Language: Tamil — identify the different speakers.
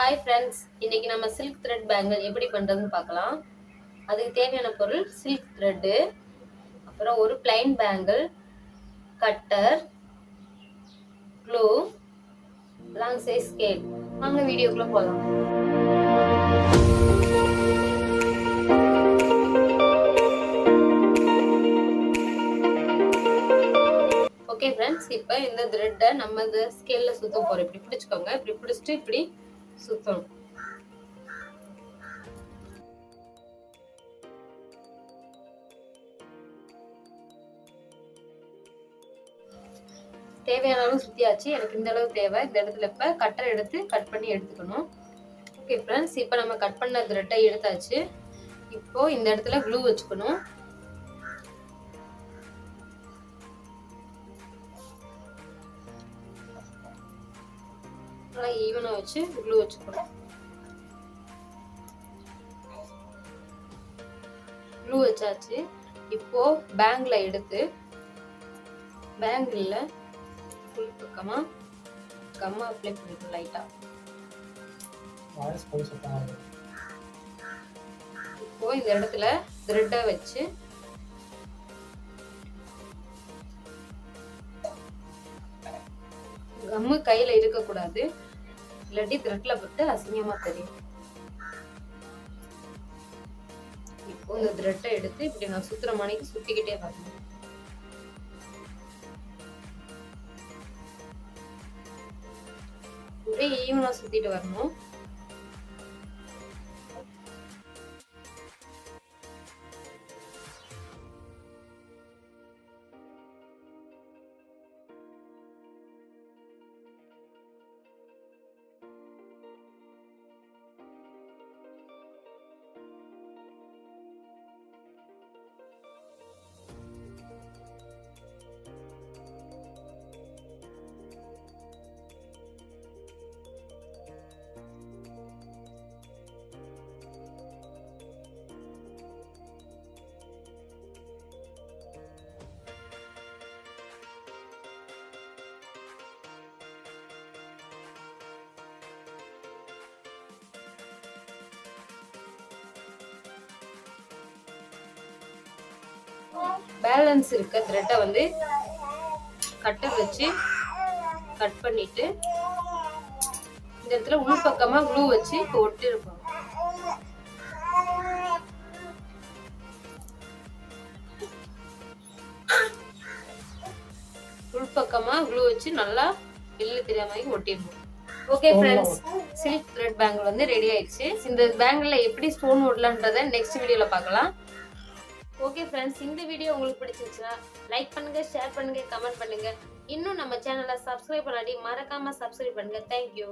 Speaker 1: Hi friends, இன்னைக்கு நம்ம silk thread bangle எப்படி பண்றதுன்னு பார்க்கலாம். அதுக்கு தேவையான பொருள் silk thread, அப்புறம் ஒரு plain bangle, cutter, glue, long size scale. வாங்க வீடியோக்குள்ள போலாம். ஓகே फ्रेंड्स, இப்போ இந்த thread நம்ம இந்த ஸ்கேல்ல சுத்த போறோம். இப்படி பிடிச்சுக்கோங்க. இப்படி பிடிச்சிட்டு இப்படி சுத்தணும். தேவையான அளவு சுத்தியாச்சு. எனக்கு இந்த அளவு தேவை. இந்த இடத்துல இப்ப கட்டர் எடுத்து கட் பண்ணி எடுத்துக்கணும். ஓகே फ्रेंड्स, இப்போ நம்ம கட் பண்ண த்ரெட்டை எடுத்தாச்சு. இப்போ இந்த இடத்துல க்ளூ வச்சுக்கணும். நல்லா ஈவனா வச்சு க்ளூ வச்சுக்கணும். க்ளூ வச்சாச்சு. இப்போ பேங்கிள எடுத்து பேங்கிள்ல ஃபுல் பக்கமா கம்மா அப்ளை பண்ணிக்கணும் லைட்டா. இப்போ இந்த இடத்துல த்ரெட்டை வச்சு கம்மு கையில இருக்க கூடாது, இல்லாட்டி த்ரெட்ல பட்டு அசிங்கமா தெரியும். இப்போ இந்த த்ரெட்டை எடுத்து இப்படி நான் சுத்துற மணிக்கு சுத்திக்கிட்டே வரணும். ஒரே ஈவனா சுத்திட்டு வரணும். பேலன்ஸ் இருக்க த்ரெட்டை வந்து கட்டர் வச்சு கட் பண்ணிட்டு இந்த இடத்துல உள் பக்கமா க்ளூ வச்சு ஒட்டி இருப்போம். உள் பக்கமா க்ளூ வச்சு நல்லா வெளில தெரியாம ஒட்டிடணும். Okay friends, silk thread bangle வந்து ரெடி ஆயிடுச்சு. இந்த பேங்கிள்ல எப்படி ஸ்டோன் ஓடலான்றதை நெக்ஸ்ட் வீடியோல பார்க்கலாம். ஓகே ஃப்ரெண்ட்ஸ், இந்த வீடியோ உங்களுக்கு பிடிச்சிருச்சுன்னா லைக் பண்ணுங்க, ஷேர் பண்ணுங்க, கமெண்ட் பண்ணுங்க. இன்னும் நம்ம சேனலை சப்ஸ்கிரைப் பண்ணாட்டி மறக்காம சப்ஸ்கிரைப் பண்ணுங்க. தேங்க்யூ.